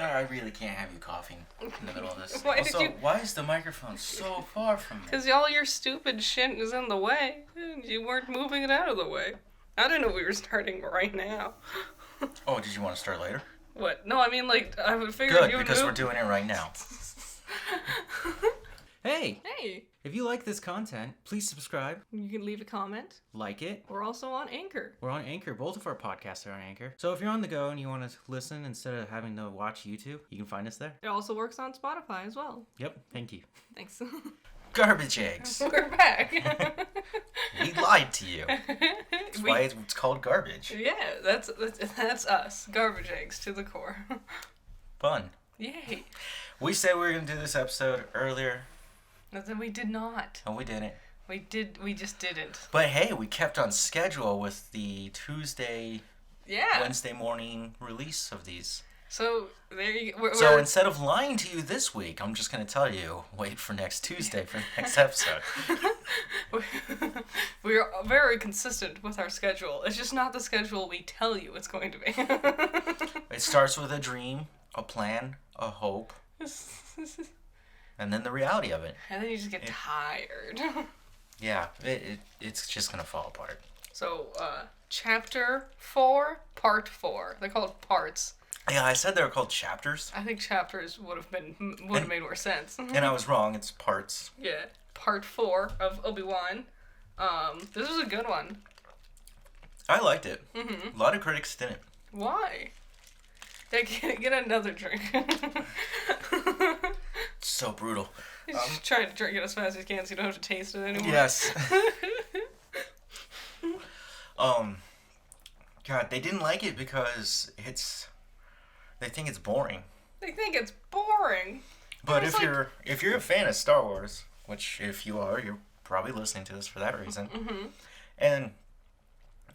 I really can't have you coughing in the middle of this. Why why is the microphone so far from me? Because all your stupid shit is in the way. And you weren't moving it out of the way. I didn't know we were starting right now. Oh, did you want to start later? What? No, I mean, like, I would figure Good, because we're doing it right now. Hey! Hey! If you like this content, please subscribe. You can leave a comment. Like it. We're also on Anchor. We're on Anchor. Both of our podcasts are on Anchor. So if you're on the go and you want to listen instead of having to watch YouTube, you can find us there. It also works on Spotify as well. Yep. Thank you. Thanks. Garbage eggs. We're back. We lied to you. That's why it's called garbage. Yeah, that's us. Garbage eggs to the core. Fun. Yay. We said we were going to do this episode earlier. But then we did not. And we didn't. We just didn't. But hey, we kept on schedule with the Tuesday, Wednesday morning release of these. So there you go. So instead of lying to you this week, I'm just going to tell you, wait for next Tuesday for the next episode. We're very consistent with our schedule. It's just not the schedule we tell you it's going to be. It starts with a dream, a plan, a hope, and then the reality of it. And then you just get tired. Yeah, it's just going to fall apart. So, Chapter 4, Part 4. They're called parts. Yeah, I said they were called chapters. I think chapters would have made more sense. And I was wrong. It's parts. Yeah, Part 4 of Obi-Wan. This was a good one. I liked it. Mm-hmm. A lot of critics didn't. Why? Yeah, get another drink. It's so brutal. Just try to drink it as fast as you can so you don't have to taste it anymore. Yes. God, they didn't like it because they think it's boring. They think it's boring. But if you're a fan of Star Wars, which if you are, you're probably listening to this for that reason. Mm-hmm. And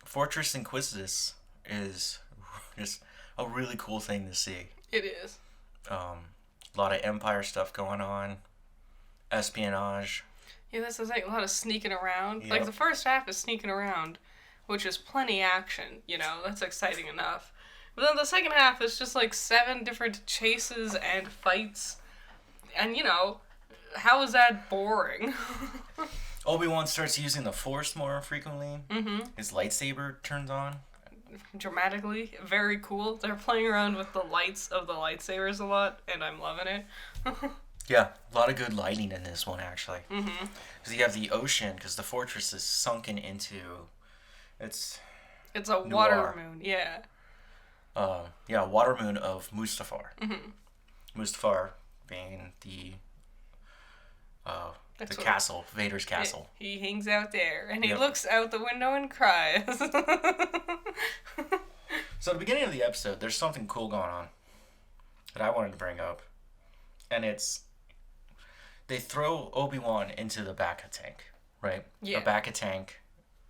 Fortress Inquisitus is just a really cool thing to see. It is. A lot of Empire stuff going on, espionage. Yeah, that's the thing. A lot of sneaking around. Yep. Like, the first half is sneaking around, which is plenty action, that's exciting enough. But then the second half is just, 7 different chases and fights. And, how is that boring? Obi-Wan starts using the Force more frequently. Mm-hmm. His lightsaber turns on. Dramatically. Very cool. They're playing around with the lights of the lightsabers a lot, and I'm loving it. Yeah, a lot of good lighting in this one, actually. Mm-hmm. Because you have the ocean, because the fortress is sunken into... It's a water moon, yeah. Water moon of Mustafar. Mm-hmm. Mustafar being the castle, Vader's castle. He hangs out there, and he Yep. looks out the window and cries. So at the beginning of the episode, there's something cool going on that I wanted to bring up. And it's... They throw Obi-Wan into the bacta tank, right? Yeah. A bacta tank,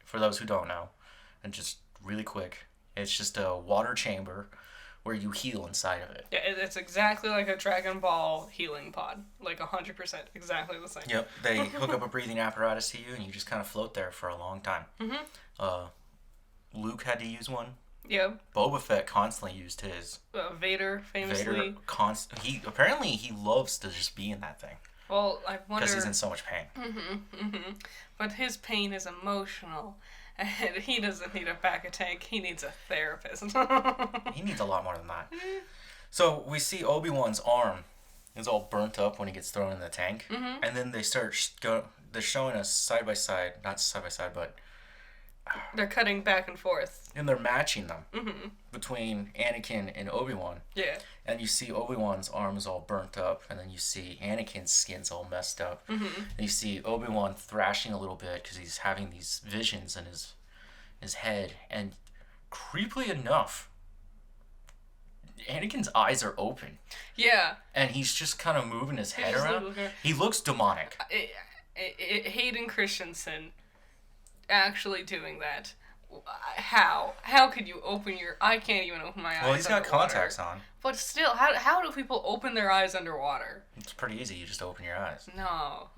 for those who don't know, and just really quick, it's just a water chamber where you heal inside of it. Yeah, it's exactly like a Dragon Ball healing pod. 100%. Exactly the same. Yep. They hook up a breathing apparatus to you, and you just kind of float there for a long time. Mm-hmm. Luke had to use one. Yep. Boba Fett constantly used his. Vader, famously. Apparently he loves to just be in that thing. Well, I wonder... Because he's in so much pain. Mm-hmm, mm-hmm. But his pain is emotional. And he doesn't need a bacta tank. He needs a therapist. He needs a lot more than that. So we see Obi-Wan's arm is all burnt up when he gets thrown in the tank. Mm-hmm. And then they they're showing us side by side, not side by side, but... They're cutting back and forth. And they're matching them Mm-hmm. between Anakin and Obi-Wan. Yeah. And you see Obi-Wan's arm is all burnt up, and then you see Anakin's skin's all messed up. Mm-hmm. And you see Obi-Wan thrashing a little bit because he's having these visions in his head. And creepily enough, Anakin's eyes are open. Yeah. And he's just kind of moving his head just around. He looks demonic. Hayden Christensen actually doing that. How could you open your... I can't even open my eyes. Well, he's got underwater. contacts on. But still, how do people open their eyes underwater? It's pretty easy. You just open your eyes. No.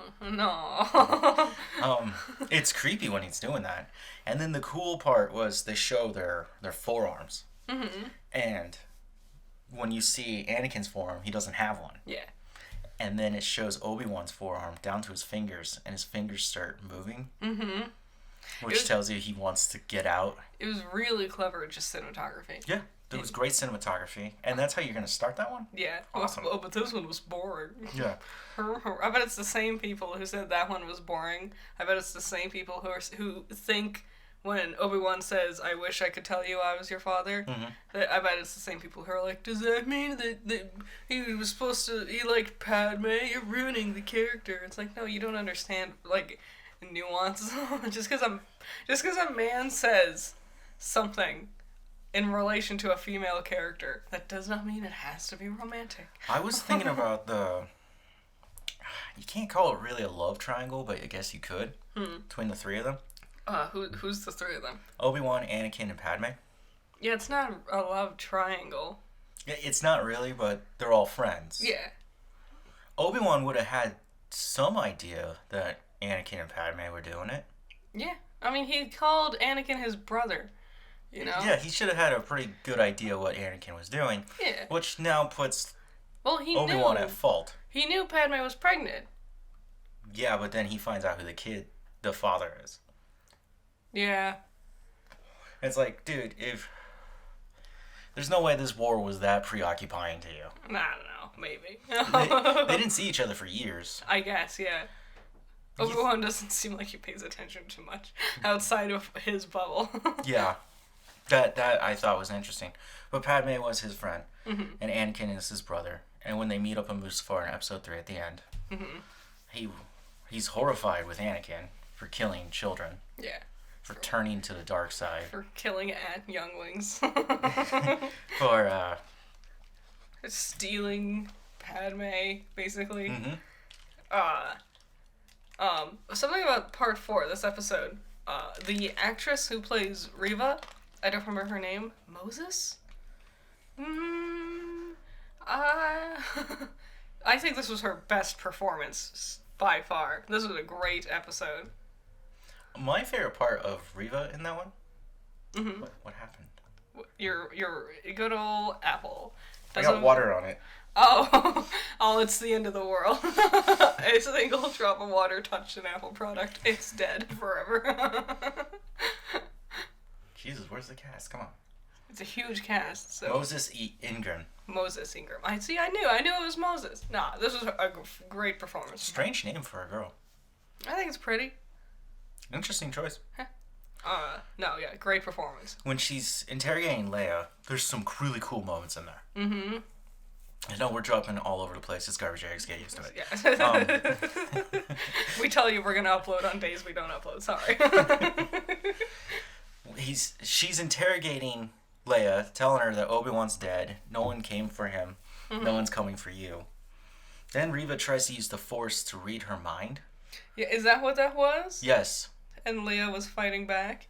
It's creepy when he's doing that. And then the cool part was they show their forearms. Mm-hmm. And when you see Anakin's forearm, he doesn't have one. Yeah. And then it shows Obi-Wan's forearm down to his fingers, and his fingers start moving. Mm-hmm. Which tells you he wants to get out. It was really clever, just cinematography. Yeah. It was great cinematography. And that's how you're going to start that one? Yeah. Awesome. Oh, but this one was boring. Yeah. I bet it's the same people who said that one was boring. I bet it's the same people who think when Obi-Wan says, "I wish I could tell you I was your father," that I bet it's the same people who are like, "Does that mean that he was supposed to, he liked Padme? You're ruining the character." It's like, no, you don't understand, like, nuance. just because a man says something in relation to a female character, that does not mean it has to be romantic. I was thinking about you can't call it really a love triangle, but I guess you could, between the three of them. Who's the three of them? Obi-Wan, Anakin, and Padme. Yeah, it's not a love triangle. It's not really, but they're all friends. Yeah. Obi-Wan would have had some idea that Anakin and Padme were doing it. Yeah. I mean, he called Anakin his brother, you know? Yeah, he should have had a pretty good idea what Anakin was doing. Yeah. Which now puts he Obi-Wan knew. at fault. He knew Padme was pregnant. Yeah, but then he finds out who the father is. Yeah. It's like, dude, if... There's no way this war was that preoccupying to you. I don't know. Maybe. They didn't see each other for years. I guess, yeah. Obi-Wan doesn't seem like he pays attention to much outside of his bubble. Yeah. That I thought was interesting. But Padme was his friend. Mm-hmm. And Anakin is his brother. And when they meet up in Mustafar in episode 3 at the end, he's horrified with Anakin for killing children. Yeah. For turning to the dark side. For killing younglings. For, stealing Padme, basically. Mm-hmm. Something about part 4, this episode. The actress who plays Reva, I don't remember her name. Moses? I think this was her best performance by far. This was a great episode. My favorite part of Reva in that one? Mm-hmm. What happened? Your good old apple. I got water on it. Oh, it's the end of the world. A single drop of water touched an Apple product. It's dead forever. Jesus, where's the cast? Come on. It's a huge cast. So. Moses Ingram. I knew it was Moses. Nah, this was a great performance. Strange name for a girl. I think it's pretty. Interesting choice. Great performance. When she's interrogating Leia, there's some really cool moments in there. Mm-hmm. I know we're dropping all over the place. It's garbage eggs. Get used to it. Yeah. We tell you we're going to upload on days we don't upload. Sorry. She's interrogating Leia, telling her that Obi-Wan's dead. No one came for him. Mm-hmm. No one's coming for you. Then Reva tries to use the Force to read her mind. Yeah, is that what that was? Yes. And Leia was fighting back?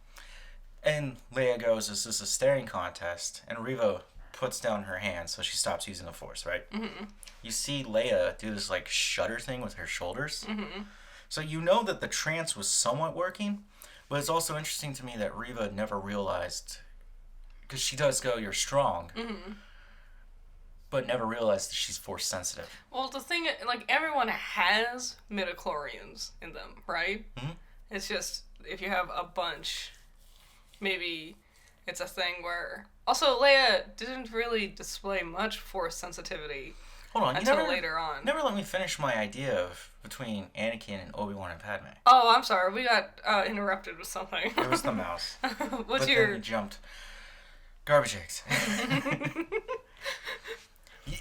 And Leia goes, "Is this a staring contest?" And Reva puts down her hand so she stops using the Force, right? Mm-hmm. You see Leia do this, like, shudder thing with her shoulders. Mm-hmm. So you know that the trance was somewhat working, but it's also interesting to me that Reva never realized, because she does go, "You're strong," but never realized that she's Force sensitive. Well, the thing, like, everyone has midichlorians in them, right? Mm-hmm. It's just, if you have a bunch, maybe it's a thing where... Also, Leia didn't really display much Force sensitivity until later on. Never let me finish my idea of between Anakin and Obi-Wan and Padme. Oh, I'm sorry. We got interrupted with something. It was the mouse. Then you jumped. Garbage eggs.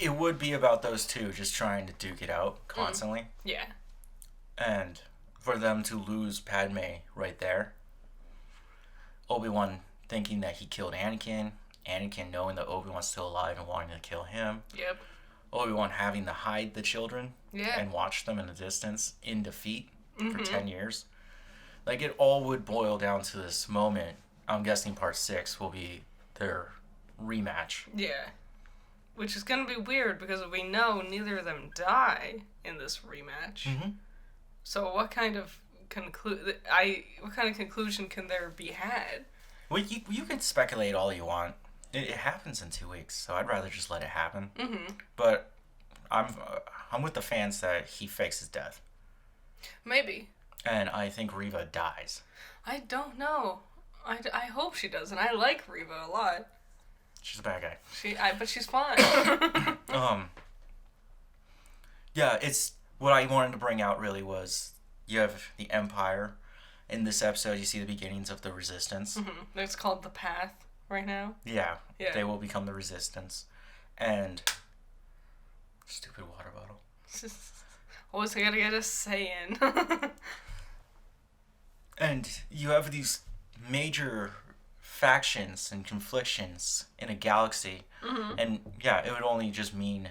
It would be about those two just trying to duke it out constantly. Yeah. And for them to lose Padme right there. Obi-Wan thinking that he killed Anakin. Anakin knowing that Obi-Wan's still alive and wanting to kill him. Yep. Obi-Wan having to hide the children. Yeah. And watch them in the distance in defeat for 10 years. Like, it all would boil down to this moment. I'm guessing part 6 will be their rematch. Yeah. Which is going to be weird because we know neither of them die in this rematch. Mm-hmm. So what kind of conclusion can there be had? Well, you can speculate all you want. It happens in 2 weeks, so I'd rather just let it happen. Mm-hmm. But I'm with the fans that he fakes his death. Maybe. And I think Reva dies. I don't know. I hope she doesn't. I like Reva a lot. She's a bad guy. But she's fine. Yeah, it's what I wanted to bring out really was you have the Empire. In this episode, you see the beginnings of the Resistance. Mm-hmm. It's called The Path right now. Yeah, they will become the Resistance. And stupid water bottle. Always gotta get a say in. And you have these major factions and conflictions in a galaxy. Mm-hmm. And yeah, it would only just mean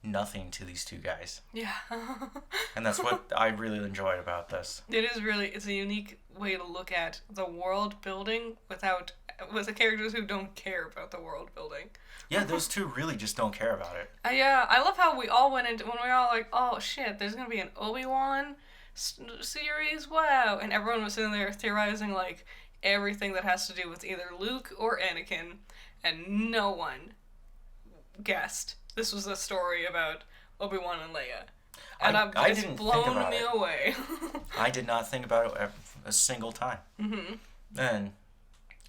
nothing to these two guys. Yeah. And that's what I really enjoyed about this. It's a unique way to look at the world building with the characters who don't care about the world building. Yeah, those two really just don't care about it. Yeah, I love how we all went into, when we all like, oh shit, there's gonna be an Obi-Wan series, wow. And everyone was sitting there theorizing like everything that has to do with either Luke or Anakin, and no one guessed this was a story about Obi-Wan and Leia. And I it's didn't blown think about me it. away. I did not think about it a single time. Mm-hmm. And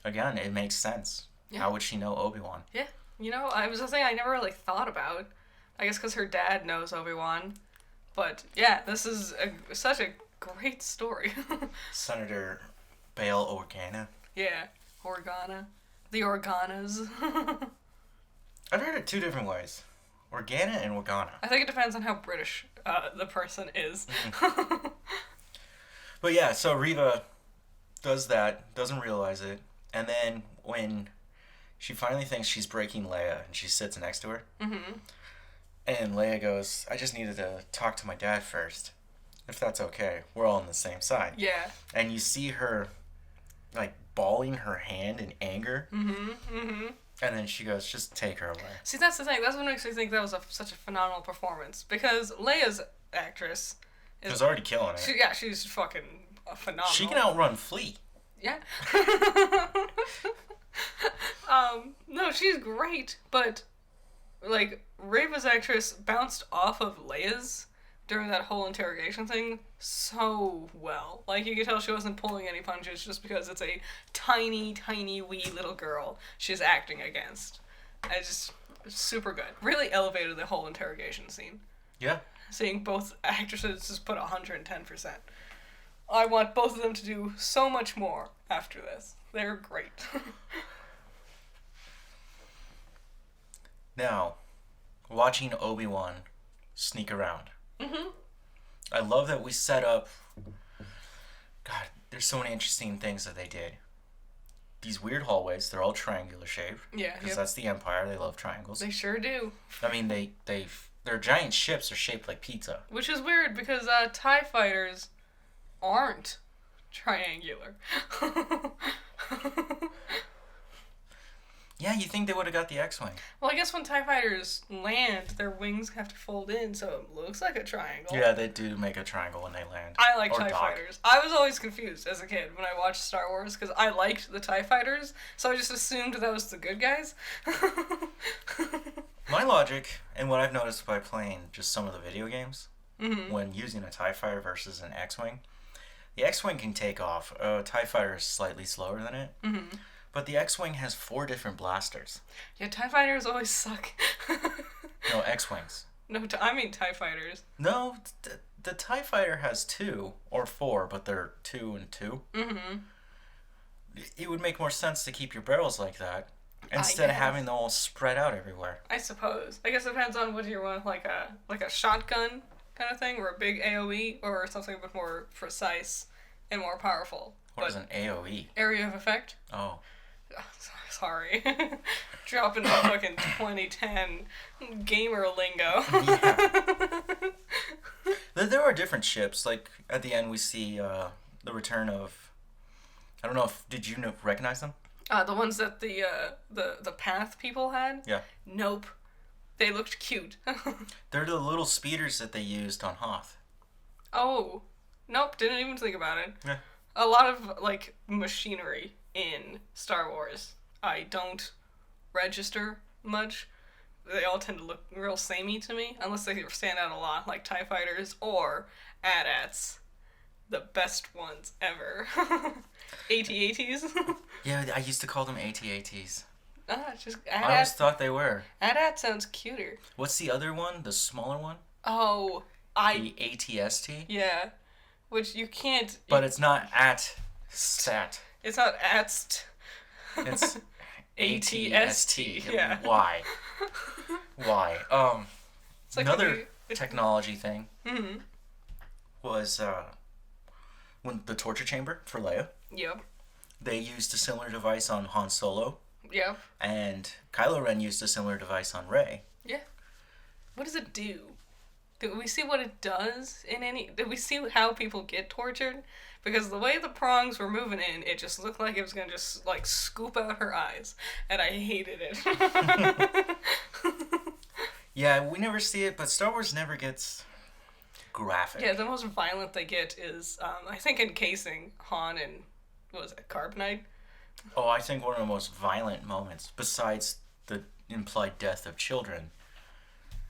again, it makes sense. Yeah. How would she know Obi-Wan? Yeah, it was a thing I never really thought about. I guess because her dad knows Obi-Wan. But yeah, this is such a great story. Senator Bail Organa. Yeah, Organa. The Organas. I've heard it two different ways. Organa and Organa. I think it depends on how British the person is. But yeah, so Reva does that, doesn't realize it, and then when she finally thinks she's breaking Leia, and she sits next to her, and Leia goes, I just needed to talk to my dad first. If that's okay. We're all on the same side. Yeah. And you see her, like, balling her hand in anger. And then she goes, just take her away. See, that's the thing. That's what makes me think that was such a phenomenal performance. Because Leia's actress is already killing it. She's fucking phenomenal. She can outrun Flea. Yeah. No, she's great, but like Reva's actress bounced off of Leia's during that whole interrogation thing so well. Like, you could tell she wasn't pulling any punches just because it's a tiny, tiny, wee little girl she's acting against. It's super good. Really elevated the whole interrogation scene. Yeah. Seeing both actresses just put 110%. I want both of them to do so much more after this. They're great. Now, watching Obi-Wan sneak around. I love that we set up... God, there's so many interesting things that they did. These weird hallways, they're all triangular shaped. Yeah. Because that's the Empire, they love triangles. They sure do. I mean, their giant ships are shaped like pizza. Which is weird because TIE fighters aren't triangular. Yeah, you think they would have got the X-Wing. Well, I guess when TIE fighters land, their wings have to fold in, so it looks like a triangle. Yeah, they do make a triangle when they land. I like Or TIE dock. fighters. I was always confused as a kid when I watched Star Wars because I liked the TIE fighters, so I just assumed that was the good guys. My logic, and what I've noticed by playing just some of the video games, when using a TIE fighter versus an X-Wing, the X-Wing can take off. A TIE fighter is slightly slower than it. But the X-Wing has 4 different blasters. Yeah, TIE fighters always suck. No, X-Wings. No, I mean TIE fighters. No, the TIE fighter has 2 or 4, but they're 2 and 2. It would make more sense to keep your barrels like that instead of having them all spread out everywhere. I suppose. I guess it depends on whether you want like a shotgun kind of thing, or a big AoE, or something a bit more precise and more powerful. What is an AoE? Area of effect. Oh. Sorry. Dropping the fucking 2010 gamer lingo. Yeah. There are different ships. Like, at the end we see the return of... I don't know if... Did you recognize them? The ones that the Path people had? Yeah. Nope. They looked cute. They're the little speeders that they used on Hoth. Oh. Nope, didn't even think about it. Yeah. A lot of, like, machinery in Star Wars I don't register much. They all tend to look real samey to me, unless they stand out a lot, like TIE Fighters or AT-ATs. The best ones ever. AT-ATs? Yeah, I used to call them AT-ATs. Just I always AT-AT. thought they were. AT-AT sounds cuter. What's the other one? The smaller one? Oh, The ATST? Yeah. Which you can't... But it's not stat. It's not ATST. It's ATST. Yeah. Why? Why? It's like Another technology thing Mm-hmm. was when the torture chamber for Leia. Yep. They used a similar device on Han Solo, Yep. and Kylo Ren used a similar device on Rey. Yeah. What does it do? Did we see what it does in any... Did we see how people get tortured? Because the way the prongs were moving in, it just looked like it was going to just, like, scoop out her eyes. And I hated it. Yeah, we never see it, but Star Wars never gets graphic. Yeah, the most violent they get is, I think, encasing Han and, what was it, Carbonite? Oh, I think one of the most violent moments, besides the implied death of children,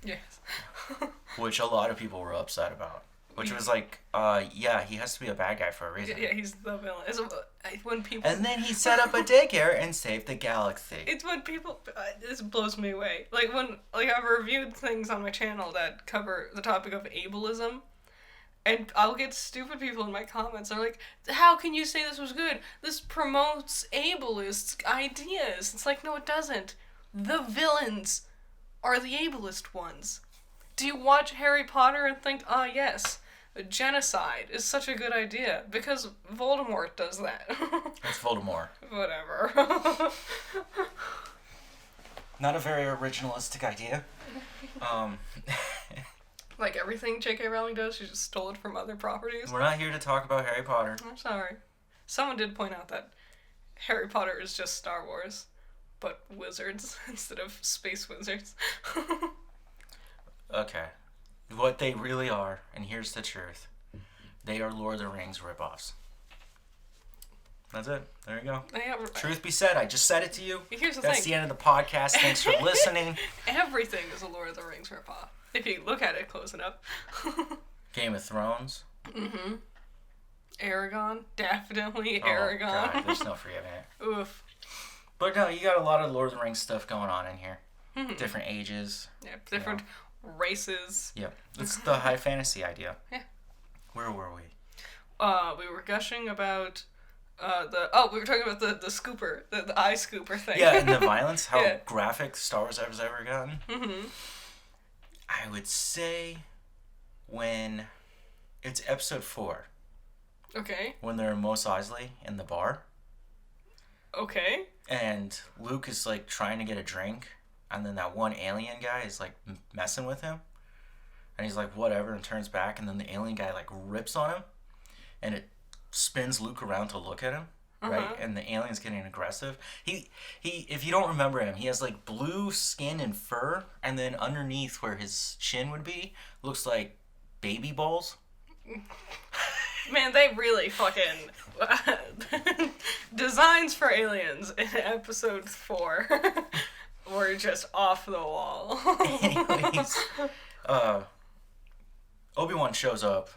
Yes. which a lot of people were upset about. Which was like, yeah, he has to be a bad guy for a reason. Yeah, he's the villain. It's when people... And then he set up a daycare and saved the galaxy. It's when people... this blows me away. Like, when... Like, I've reviewed things on my channel that cover the topic of ableism. And I'll get stupid people in my comments. They're like, how can you say this was good? This promotes ableist ideas. It's like, no, it doesn't. The villains are the ableist ones. Do you watch Harry Potter and think, ah, yes, genocide is such a good idea? Because Voldemort does that. That's Voldemort. Whatever. Not a very originalistic idea. Like everything J.K. Rowling does, she just stole it from other properties. We're not here to talk about Harry Potter. I'm sorry. Someone did point out that Harry Potter is just Star Wars, but wizards instead of space wizards. Okay. What they really are, and here's the truth, they are Lord of the Rings ripoffs. That's it. There you go. Truth be said, I just said it to you. Here's the That's thing. the end of the podcast. Thanks for listening. Everything is a Lord of the Rings ripoff. If you look at it close enough. Game of Thrones. Mm-hmm. Aragon. Definitely Oh, Aragon. God, there's no forgiving it. Oof. But no, you got a lot of Lord of the Rings stuff going on in here. Mm-hmm. Different ages. Yeah, different races. Yep. It's the high fantasy idea. Yeah. Where were we? We were gushing about we were talking about the scooper, the eye scooper thing. Yeah, and the violence, how Yeah. graphic Star Wars has ever gotten. Mm-hmm. I would say when it's episode 4, Okay. when they're in Mos Eisley in the bar, Okay. and Luke is like trying to get a drink, and then that one alien guy is like messing with him, and he's like whatever, and turns back, and then the alien guy like rips on him, and it spins Luke around to look at him. Right, and the alien's getting aggressive. He if you don't remember him, he has like blue skin and fur, and then underneath where his chin would be looks like baby balls. Man, they really fucking designs for aliens in episode 4 were just off the wall. Anyways, Obi-Wan shows up,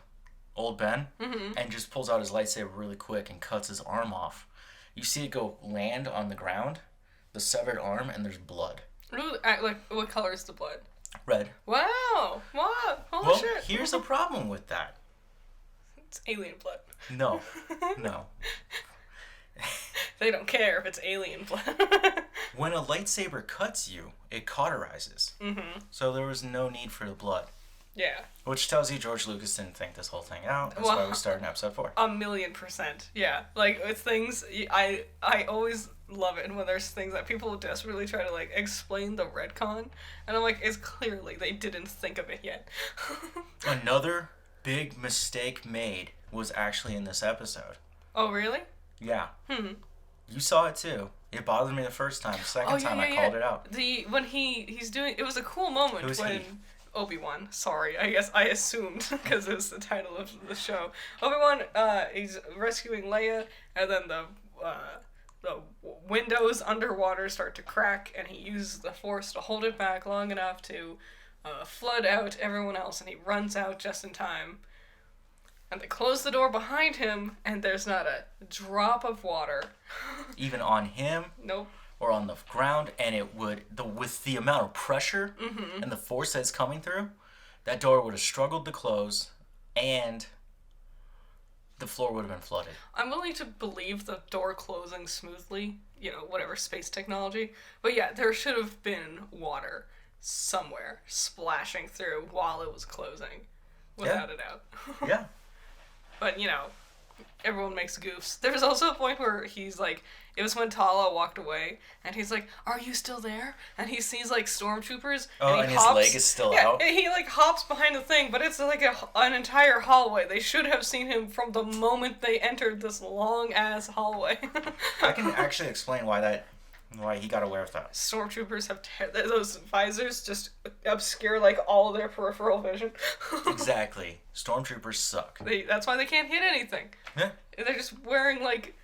old Ben, and just pulls out his lightsaber really quick and cuts his arm off. You see it go land on the ground, the severed arm, and there's blood. Ooh, like, what color is the blood? Red. Wow! What? Holy Well, shit! here's a problem with that. It's alien blood. No. No. They don't care if it's alien blood. When a lightsaber cuts you, it cauterizes. Mm-hmm. So there was no need for the blood. Yeah. Which tells you George Lucas didn't think this whole thing out. That's Well, why we started in episode 4. 1,000,000%. Yeah. Like, with things, I always love it when there's things that people desperately try to, like, explain the retcon. And I'm like, it's clearly they didn't think of it yet. Another big mistake made was actually in this episode. Oh, really? Yeah. You saw it too. It bothered me the first time. Second time I called it out. When he's doing, it was a cool moment Who's when he? Obi-Wan. Sorry, I guess I assumed because it was the title of the show. Obi-Wan, he's rescuing Leia, and then the windows underwater start to crack, and he uses the force to hold it back long enough to flood out everyone else, and he runs out just in time. And they close the door behind him, and there's not a drop of water. Even on him? Nope. Or on the ground, and it would, with the amount of pressure and the force that's coming through, that door would have struggled to close, and the floor would have been flooded. I'm willing to believe the door closing smoothly, whatever space technology. But yeah, there should have been water somewhere splashing through while it was closing. Without a doubt. Yeah. But, everyone makes goofs. There was also a point where he's like, it was when Tala walked away, and he's like, "Are you still there?" And he sees like stormtroopers, and his leg is still out. And he like hops behind the thing, but it's like an entire hallway. They should have seen him from the moment they entered this long ass hallway. I can actually explain why he got away with that. Stormtroopers have those visors just obscure like all their peripheral vision. Exactly. Stormtroopers suck. That's why they can't hit anything. Yeah. They're just wearing like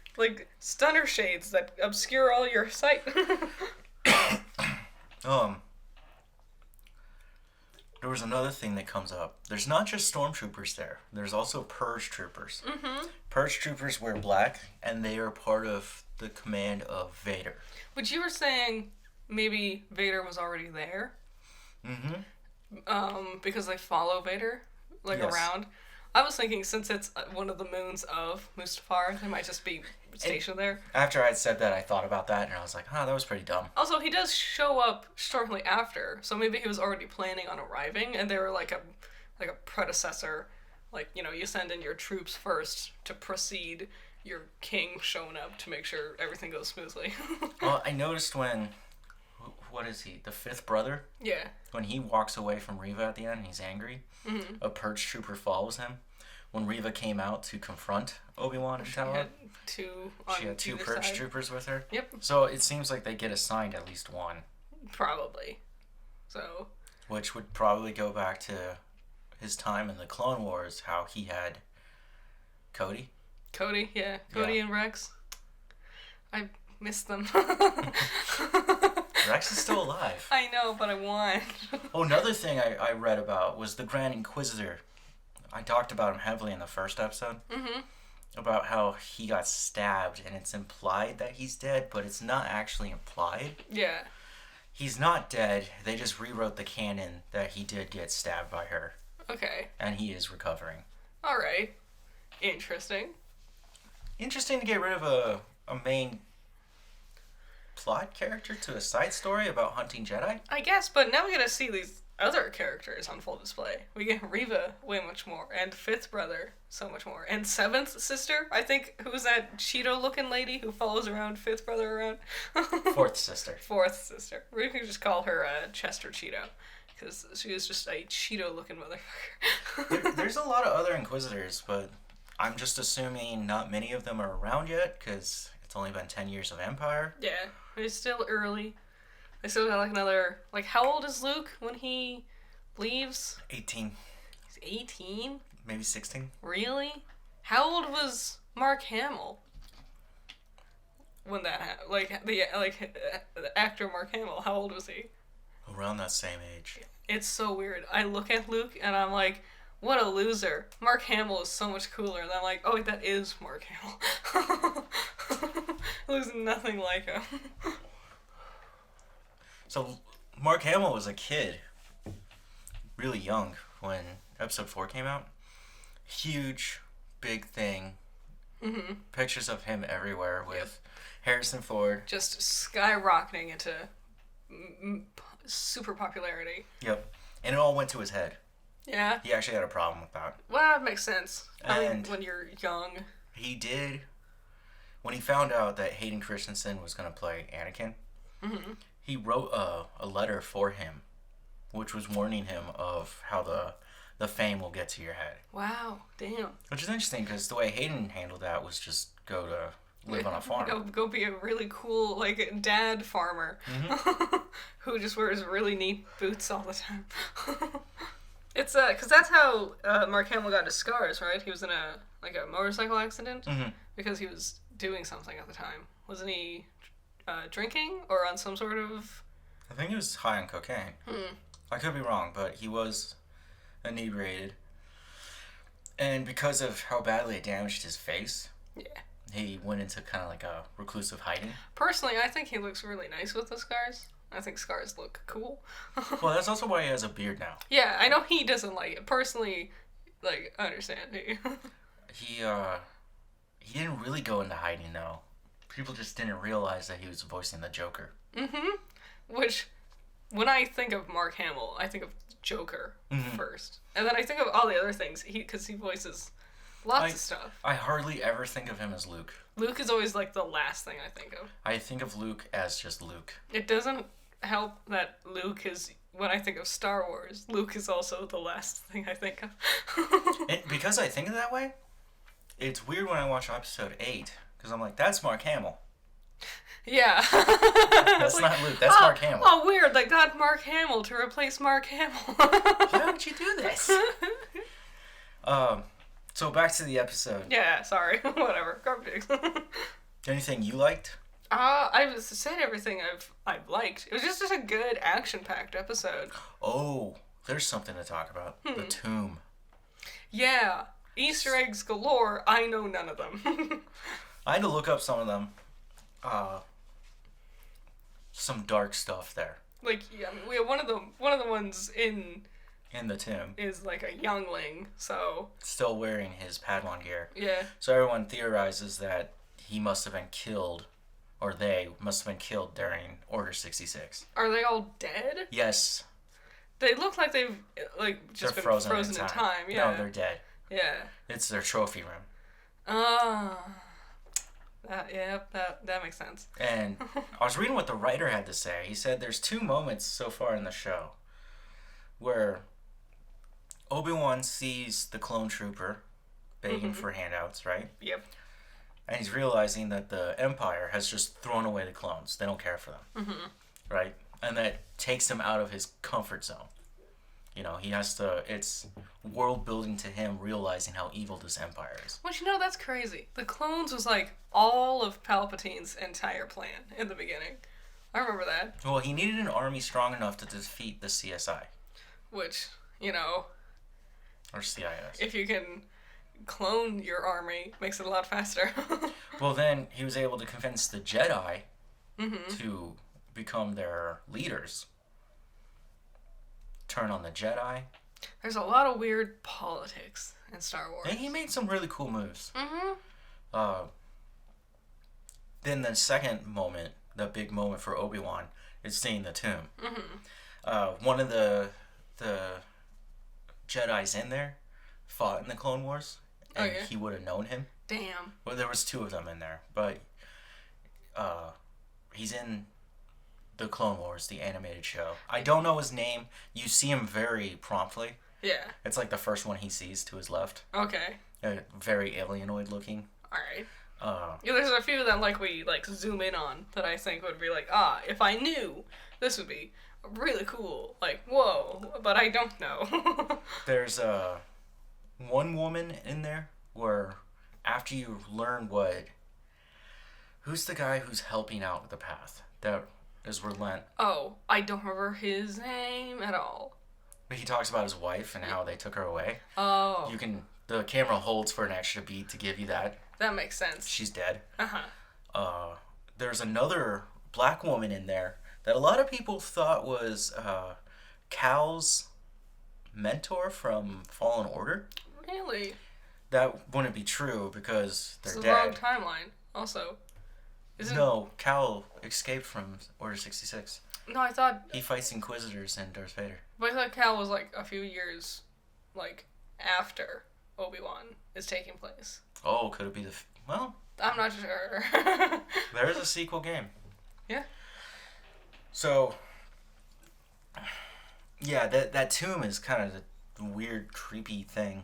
stunner shades that obscure all your sight. There was another thing that comes up. There's not just stormtroopers there. There's also purge troopers. Mm-hmm. Purge troopers wear black, and they are part of the command of Vader. But you were saying maybe Vader was already there? Mm-hmm. Because they follow Vader, around. I was thinking since it's one of the moons of Mustafar, they might just be stationed there. After I'd said that, I thought about that, and I was like, that was pretty dumb. Also, he does show up shortly after, so maybe he was already planning on arriving, and they were like a predecessor. You send in your troops first to precede your king showing up to make sure everything goes smoothly. Well, I noticed when... What is he? The fifth brother? Yeah. When he walks away from Reva at the end and he's angry, a purge trooper follows him. When Reva came out to confront Obi-Wan and Tala, she had two purge troopers with her. Yep. So it seems like they get assigned at least one. Probably. So. Which would probably go back to his time in the Clone Wars, how he had Cody. Cody, yeah. Cody and Rex. I miss them. Rex is still alive. I know, but I want. Another thing I read about was the Grand Inquisitor. I talked about him heavily in the first episode. Mm-hmm. About how he got stabbed, and it's implied that he's dead, but it's not actually implied. Yeah. He's not dead. They just rewrote the canon that he did get stabbed by her. Okay. And he is recovering. All right. Interesting. Interesting to get rid of a main plot character to a side story about hunting Jedi? I guess, but now we gotta see these other characters on full display. We get Reva way much more, and fifth brother so much more, and seventh sister, I think, who's that Cheeto-looking lady who follows around fifth brother around? Fourth sister. Fourth sister. We can just call her Chester Cheeto, because she is just a Cheeto-looking motherfucker. There's a lot of other Inquisitors, but I'm just assuming not many of them are around yet, because it's only been 10 years of Empire. Yeah, it's still early. They still got another... how old is Luke when he leaves? 18. He's 18? Maybe 16. Really? How old was Mark Hamill when that happened? The actor Mark Hamill, how old was he? Around that same age. It's so weird. I look at Luke and I'm like, what a loser. Mark Hamill is so much cooler. And I'm like, oh wait, that is Mark Hamill. Looks nothing like him. So, Mark Hamill was a kid, really young, when Episode 4 came out. Huge, big thing. Mm-hmm. Pictures of him everywhere with Harrison Ford. Just skyrocketing into super popularity. Yep. And it all went to his head. Yeah. He actually had a problem with that. Well, that makes sense. I mean, when you're young. He did. When he found out that Hayden Christensen was going to play Anakin, mm-hmm. he wrote a letter for him, which was warning him of how the fame will get to your head. Wow, damn. Which is interesting, because the way Hayden handled that was just go to live on a farm. Go be a really cool, dad farmer, mm-hmm. who just wears really neat boots all the time. It's, because that's how Mark Hamill got his scars, right? He was in a motorcycle accident, mm-hmm. because he was doing something at the time. Wasn't he drinking or on some sort of... I think he was high on cocaine. I could be wrong, but he was inebriated. And because of how badly it damaged his face, he went into kind of like a reclusive hiding. Personally, I think he looks really nice with the scars. I think scars look cool. Well, that's also why he has a beard now. Yeah, I know he doesn't like it. Personally, I understand. He didn't really go into hiding, though. People just didn't realize that he was voicing the Joker. Which, when I think of Mark Hamill, I think of Joker first. And then I think of all the other things, because he voices lots of stuff. I hardly ever think of him as Luke. Luke is always, the last thing I think of. I think of Luke as just Luke. It doesn't help that Luke is... When I think of Star Wars, Luke is also the last thing I think of. Because I think of that way, it's weird when I watch episode 8, because I'm like, that's Mark Hamill. Yeah. That's not Luke, that's Mark Hamill. Oh, weird, they got Mark Hamill to replace Mark Hamill. Why would you do this? So back to the episode. Yeah, sorry. Whatever. Garbage. Anything you liked? I've said everything I've liked. It was just a good action-packed episode. Oh, there's something to talk about. The tomb. Yeah. Easter eggs galore. I know none of them. I had to look up some of them. Some dark stuff there. We have one of the ones in the tomb is like a youngling, so still wearing his Padawan gear. Yeah. So everyone theorizes that he must have been killed, or they must have been killed during Order 66. Are they all dead? Yes. They look like they've just been frozen in time. Yeah. No, they're dead. Yeah. It's their trophy room. That makes sense. And I was reading what the writer had to say. He said there's 2 moments so far in the show where Obi-Wan sees the clone trooper begging for handouts, right? Yep. And he's realizing that the Empire has just thrown away the clones. They don't care for them. Right? And that takes him out of his comfort zone. You know, he has to... It's world building to him realizing how evil this Empire is. Well, that's crazy. The clones was all of Palpatine's entire plan in the beginning. I remember that. Well, he needed an army strong enough to defeat the CSI. Which, Or CIS. if you can clone your army, makes it a lot faster. Well, then he was able to convince the Jedi to become their leaders. Turn on the Jedi. There's a lot of weird politics in Star Wars. And he made some really cool moves. Then the second moment, the big moment for Obi-Wan, is seeing the tomb. One of the Jedi's in there fought in the Clone Wars, and he would have known him. Damn. Well, there was 2 of them in there, but he's in the Clone Wars, the animated show. I don't know his name. You see him very promptly. Yeah. It's like the first one he sees to his left. Okay. Very alienoid looking. Alright. There's a few that we zoom in on that I think would be if I knew, this would be really cool. Whoa, but I don't know. There's one woman in there where after you learn who's the guy who's helping out with the path that is relent. Oh, I don't remember his name at all. But he talks about his wife and how they took her away. Oh. The camera holds for an extra beat to give you that. That makes sense. She's dead. There's another black woman in there that a lot of people thought was Cal's mentor from Fallen Order. Really? That wouldn't be true because they're dead. It's the wrong timeline, also. No, Cal escaped from Order 66. No, I thought... He fights Inquisitors and Darth Vader. But I thought Cal was a few years, after Obi-Wan is taking place. Oh, could it be well... I'm not sure. There is a sequel game. Yeah. So... Yeah, that tomb is kind of a weird, creepy thing.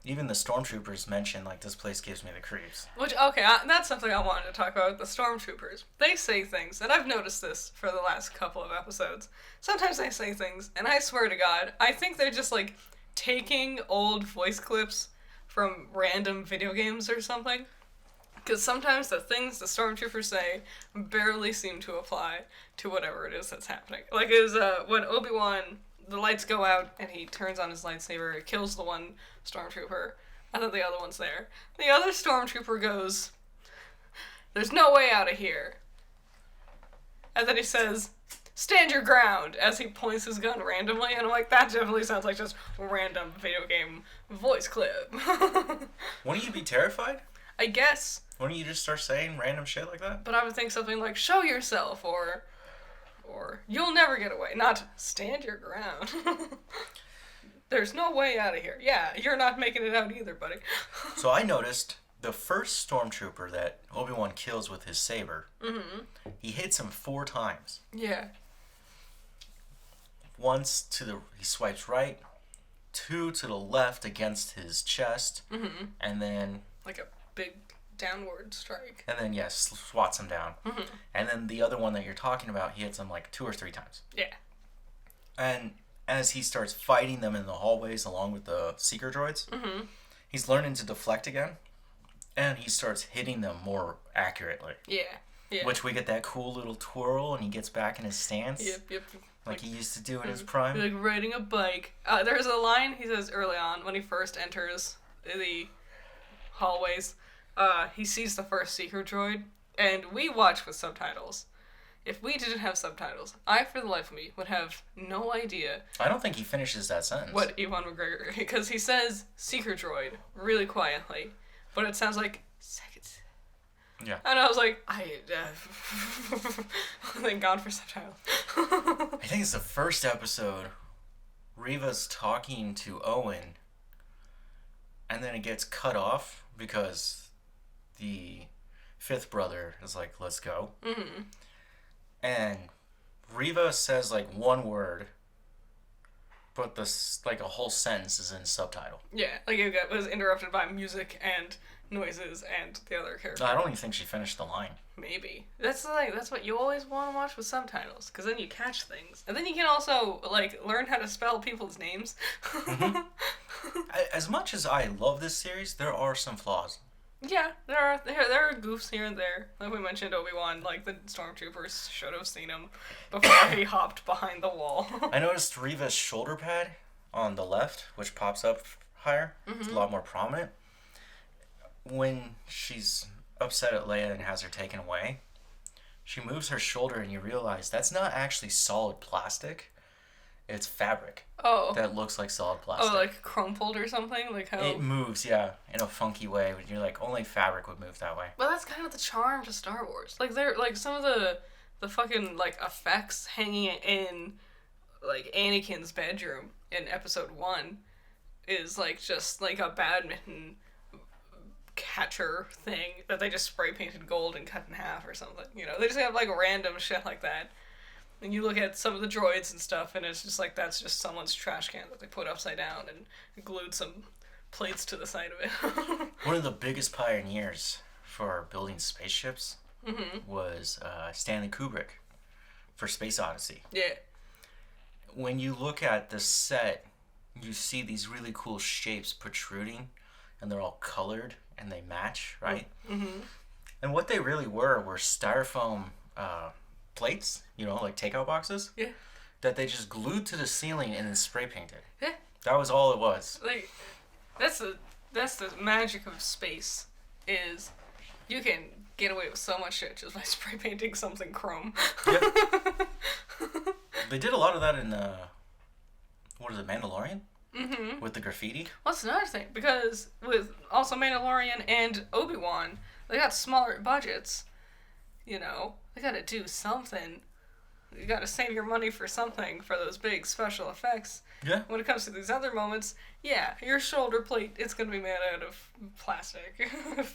Even the stormtroopers mention, this place gives me the creeps. Which, okay, that's something I wanted to talk about with the stormtroopers. They say things, and I've noticed this for the last couple of episodes. Sometimes they say things, and I swear to God, I think they're just, taking old voice clips from random video games or something. Because sometimes the things the stormtroopers say barely seem to apply to whatever it is that's happening. Like, it was when Obi-Wan, the lights go out, and he turns on his lightsaber, it kills the one stormtrooper, and then the other one's there. The other stormtrooper goes, "There's no way out of here." And then he says, "Stand your ground," as he points his gun randomly, and I'm like, that definitely sounds like just random video game voice clip. Wouldn't you be terrified? I guess. Wouldn't you just start saying random shit like that? But I would think something like, "Show yourself," or "You'll never get away," not "Stand your ground." There's no way out of here. Yeah, you're not making it out either, buddy. So I noticed the first stormtrooper that Obi-Wan kills with his saber, he hits him 4 times. Yeah. Once he swipes right, 2 to the left against his chest, and then... Like a big downward strike. And then, yes, swats him down. And then the other one that you're talking about, he hits him like 2 or 3 times. Yeah. And as he starts fighting them in the hallways along with the seeker droids, he's learning to deflect again, and he starts hitting them more accurately. Yeah. Yeah. Which we get that cool little twirl, and he gets back in his stance. Yep. Like he used to do in his prime. Like riding a bike. There's a line he says early on when he first enters the hallways. He sees the first seeker droid, and we watch with subtitles. If we didn't have subtitles, I, for the life of me, would have no idea. I don't think he finishes that sentence. What Ewan McGregor, because he says seeker droid really quietly, but it sounds like seconds. Yeah. And I was like, thank God for subtitles. I think it's the first episode. Reva's talking to Owen, and then it gets cut off because the 5th brother is like, "Let's go." And Reva says like one word, but like a whole sentence is in subtitle. Yeah, like it was interrupted by music and noises and the other character. I don't even think she finished the line. Maybe. That's what you always want to watch with subtitles, because then you catch things. And then you can also, like, learn how to spell people's names. As much as I love this series, there are some flaws. Yeah, there are goofs here and there. Like we mentioned, Obi-Wan, like, the stormtroopers should have seen him before he hopped behind the wall. I noticed Reva's shoulder pad on the left, which pops up higher. It's a lot more prominent. When she's upset at Leia and has her taken away, she moves her shoulder and you realize that's not actually solid plastic. It's fabric. Oh. That looks like solid plastic. Oh, like crumpled or something? Like how... It moves, yeah, in a funky way. You're like, only fabric would move that way. Well, that's kind of the charm to Star Wars. Like, they're, like, some of the fucking, like, effects hanging in, like, Anakin's bedroom in Episode 1 is, like, just, like, a badminton catcher thing that they just spray painted gold and cut in half or something. You know, they just have, like, random shit like that. And you look at some of the droids and stuff, and it's just like, that's just someone's trash can that they put upside down and glued some plates to the side of it. One of the biggest pioneers for building spaceships was Stanley Kubrick for Space Odyssey. Yeah. When you look at the set, you see these really cool shapes protruding, and they're all colored, and they match, right? And what they really were styrofoam plates, you know, like takeout boxes. Yeah. That they just glued to the ceiling and then spray painted. Yeah. That was all it was. Like, that's the magic of space, is you can get away with so much shit just by spray painting something chrome. Yeah. They did a lot of that in what is it, Mandalorian? With the graffiti. Well, that's another thing, because with also Mandalorian and Obi-Wan, they got smaller budgets. You know, they gotta do something. You gotta save your money for something for those big special effects. Yeah. When it comes to these other moments, yeah, your shoulder plate, it's gonna be made out of plastic,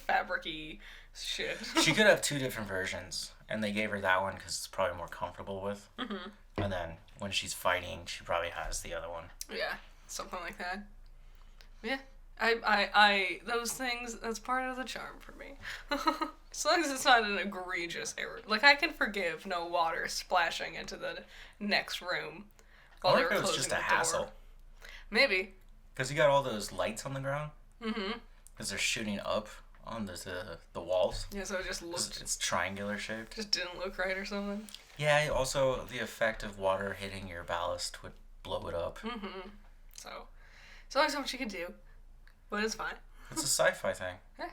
fabric-y shit. She could have 2 different versions, and they gave her that one because it's probably more comfortable with. And then when she's fighting, she probably has the other one. Yeah, something like that. Yeah. I those things, that's part of the charm for me. As long as it's not an egregious error. Like, I can forgive no water splashing into the next room while they were closing the door. It was just a hassle. Maybe. Because you got all those lights on the ground. Because they're shooting up on the walls. Yeah, so it just looked... It's triangular shaped. Just didn't look right or something. Yeah, also the effect of water hitting your ballast would blow it up. Mm-hmm. So, it's only so much you could do. But it's fine. It's a sci-fi thing. Yeah.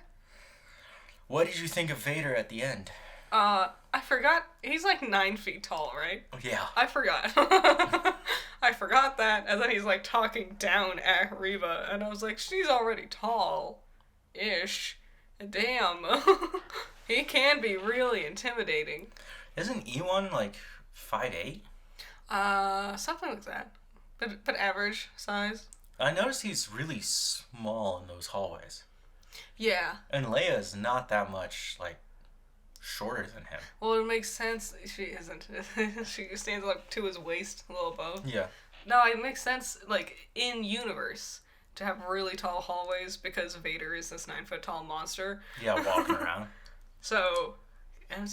What did you think of Vader at the end? I forgot. He's like 9 feet tall, right? Yeah. I forgot. I forgot that, and then he's like talking down at Reva, and I was like, she's already tall-ish. Damn. He can be really intimidating. Isn't Ewan like 5'8"? Something like that. But average size. I noticed he's really small in those hallways. Yeah. And Leia's not that much, like, shorter than him. Well, it makes sense. She isn't. She stands up to his waist, a little above. Yeah. No, it makes sense, like, in universe, to have really tall hallways because Vader is this 9-foot-tall monster. Yeah, walking around. So, and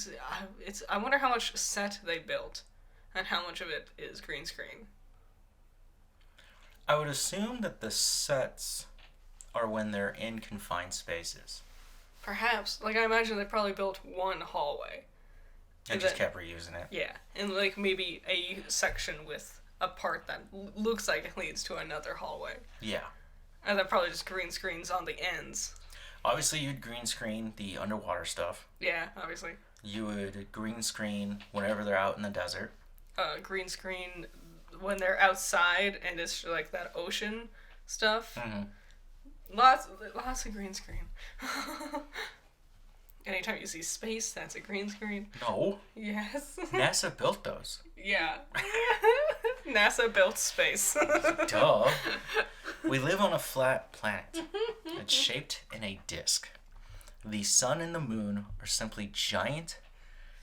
I wonder how much set they built and how much of it is green screen. I would assume that the sets are when they're in confined spaces. Perhaps. Like, I imagine they probably built one hallway. And just kept reusing it. Yeah. And, like, maybe a section with a part that looks like it leads to another hallway. Yeah. And then probably just green screens on the ends. Obviously, you'd green screen the underwater stuff. Yeah, obviously. You would green screen whenever they're out in the desert. Green screen when they're outside and it's like that ocean stuff. Mm-hmm. Lots of green screen. Anytime you see space, that's a green screen. No. Yes. NASA built those. Yeah. NASA built space. Duh. We live on a flat planet. It's shaped in a disk. The sun and the moon are simply giant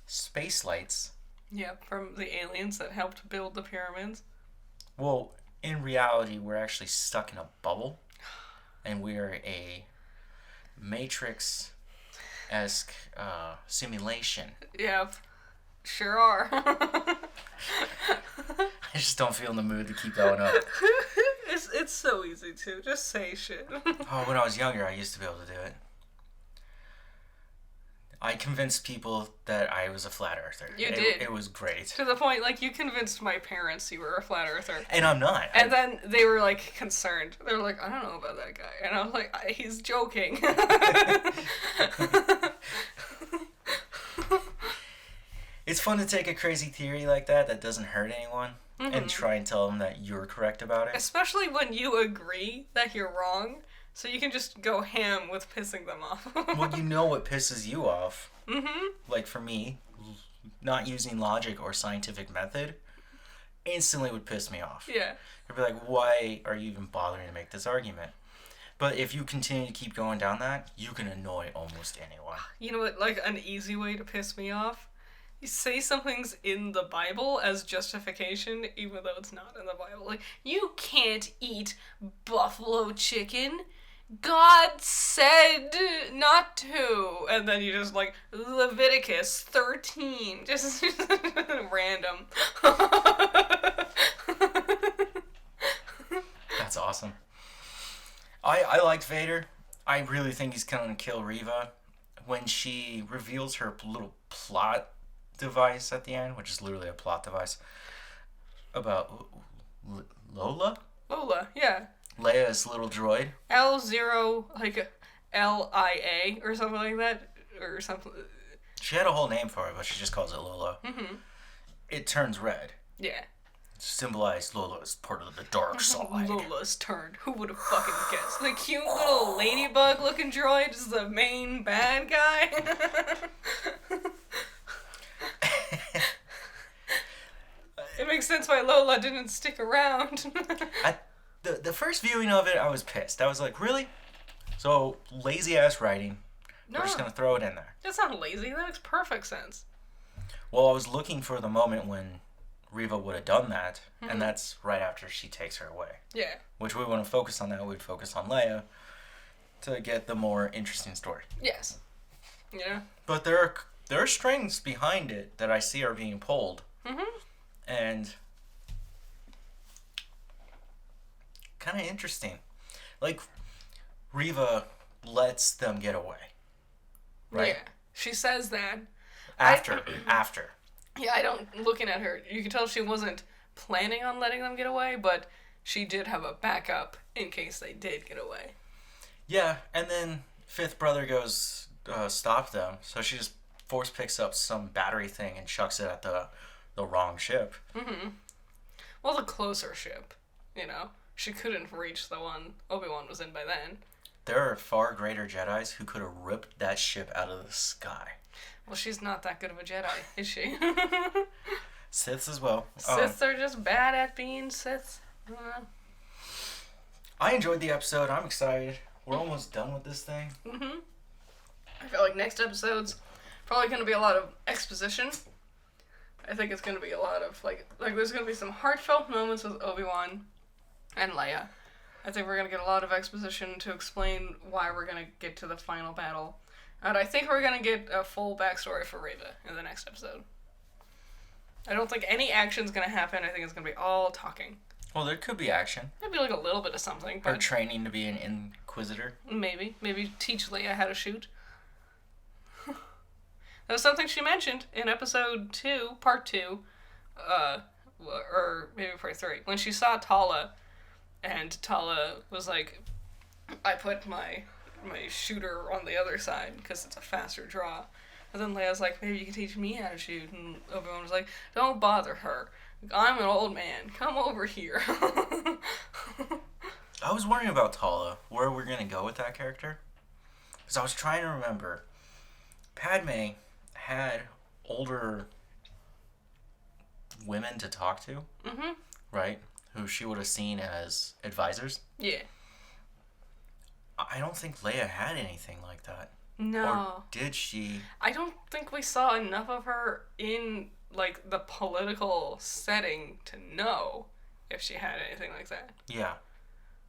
space lights. Yeah, from the aliens that helped build the pyramids. Well, in reality, we're actually stuck in a bubble. And we're a Matrix-esque simulation. Yep. Sure are. I just don't feel in the mood to keep going up. It's so easy to. Just say shit. Oh, when I was younger, I used to be able to do it. I convinced people that I was a flat earther. You did. It was great. To the point, like, you convinced my parents you were a flat earther. And I'm not. And then they were, like, concerned. They were like, I don't know about that guy. And I was like, he's joking. It's fun to take a crazy theory like that doesn't hurt anyone and try and tell them that you're correct about it. Especially when you agree that you're wrong. So you can just go ham with pissing them off. Well, you know what pisses you off. Mm-hmm. Like for me, not using logic or scientific method instantly would piss me off. Yeah. I'd be like, why are you even bothering to make this argument? But if you continue to keep going down that, you can annoy almost anyone. You know what, like, an easy way to piss me off? You say something's in the Bible as justification, even though it's not in the Bible. Like, you can't eat buffalo chicken. God said not to. And then you just, like, Leviticus 13. Just random. That's awesome. I liked Vader. I really think he's gonna kill Reva. When she reveals her little plot device at the end, which is literally a plot device, about Lola? Lola, yeah. Leia's little droid. L0, like, LIA, or something like that. Or something. She had a whole name for it, but she just calls it Lola. Mm-hmm. It turns red. Yeah. Symbolize Lola as part of the dark side. Lola's turn. Who would have fucking guessed? The cute little ladybug looking droid is the main bad guy. It makes sense why Lola didn't stick around. The first viewing of it, I was pissed. I was like, really? So, lazy ass writing. No. We're just gonna throw it in there. That's not lazy. That makes perfect sense. Well, I was looking for the moment when Reva would have done that, and that's right after she takes her away. Yeah. Which we want to focus on that. We'd focus on Leia to get the more interesting story. Yes. Yeah. But there are strings behind it that I see are being pulled. Mm-hmm. And kind of interesting. Like, Reva lets them get away. right? Yeah. She says that. After. Yeah, looking at her, you can tell she wasn't planning on letting them get away, but she did have a backup in case they did get away. Yeah, and then fifth brother goes, stop them. So she just force picks up some battery thing and chucks it at the wrong ship. Mm-hmm. Well, the closer ship, you know. She couldn't reach the one Obi-Wan was in by then. There are far greater Jedis who could have ripped that ship out of the sky. Well, she's not that good of a Jedi, is she? Siths as well. Siths are just bad at being Siths. I enjoyed the episode. I'm excited. We're almost done with this thing. Mm-hmm. I feel like next episode's probably going to be a lot of exposition. I think it's going to be a lot of, like there's going to be some heartfelt moments with Obi-Wan and Leia. I think we're going to get a lot of exposition to explain why we're going to get to the final battle. And I think we're going to get a full backstory for Reva in the next episode. I don't think any action's going to happen. I think it's going to be all talking. Well, there could be action. Maybe like a little bit of something. Her training to be an Inquisitor. Maybe teach Leia how to shoot. That was something she mentioned in episode 2, part 2, or maybe part 3, when she saw Tala, and Tala was like, I put my shooter on the other side because it's a faster draw. And then Leia's like, maybe you can teach me how to shoot. And Obi-Wan was like, don't bother her. I'm an old man. Come over here. I was wondering about Tala, where we're going to go with that character. Because I was trying to remember. Padme had older women to talk to, Mm-hmm. right? Who she would have seen as advisors. Yeah. I don't think Leia had anything like that. No. Or did she? I don't think we saw enough of her in, like, the political setting to know if she had anything like that. Yeah.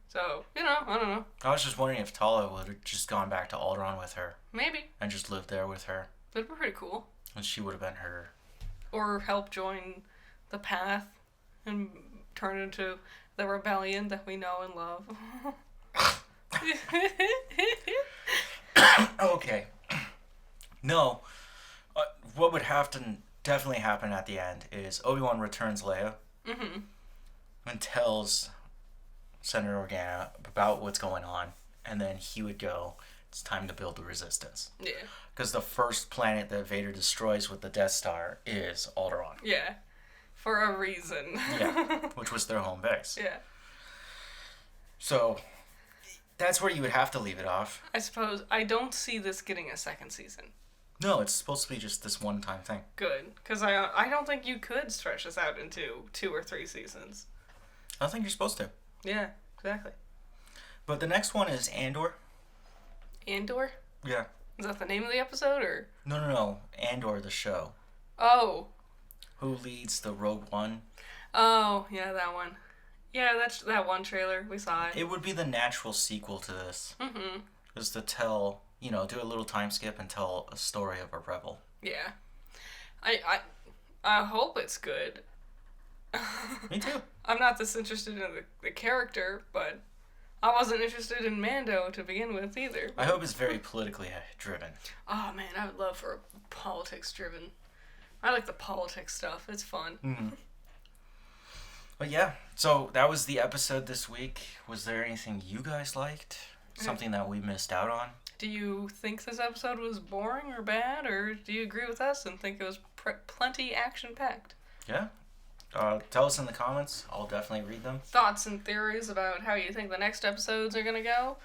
So, you know, I don't know. I was just wondering if Tala would have just gone back to Alderaan with her. Maybe. And just lived there with her. That'd be pretty cool. And she would have been her. Or help join the path and turn into the rebellion that we know and love. Okay. No. What would have to definitely happen at the end is Obi-Wan returns Leia. Mm-hmm. And tells Senator Organa about what's going on. And then he would go, it's time to build the Resistance. Yeah. Because the first planet that Vader destroys with the Death Star is Alderaan. Yeah. For a reason. Yeah. Which was their home base. Yeah. So, that's where you would have to leave it off. I suppose I don't see this getting a second season. No, it's supposed to be just this one-time thing. Good. Because I don't think you could stretch this out into 2 or 3 seasons. I don't think you're supposed to. Yeah, exactly. But the next one is Andor. Andor? Yeah. Is that the name of the episode, or? No. Andor, the show. Oh. Who leads the Rogue One? Oh, yeah, that one. Yeah, that's that one trailer. We saw it. It would be the natural sequel to this. Mm-hmm. Is to tell, do a little time skip and tell a story of a rebel. Yeah. I hope it's good. Me too. I'm not this interested in the character, but I wasn't interested in Mando to begin with either. I hope it's very politically driven. Oh man, I would love for politics driven. I like the politics stuff. It's fun. Mm-hmm. But yeah, so that was the episode this week. Was there anything you guys liked? Something that we missed out on? Do you think this episode was boring or bad, or do you agree with us and think it was plenty action-packed? Yeah. Tell us in the comments. I'll definitely read them. Thoughts and theories about how you think the next episodes are going to go?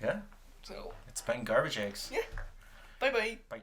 Yeah. So. It's been Garbage Eggs. Yeah. Bye-bye. Bye.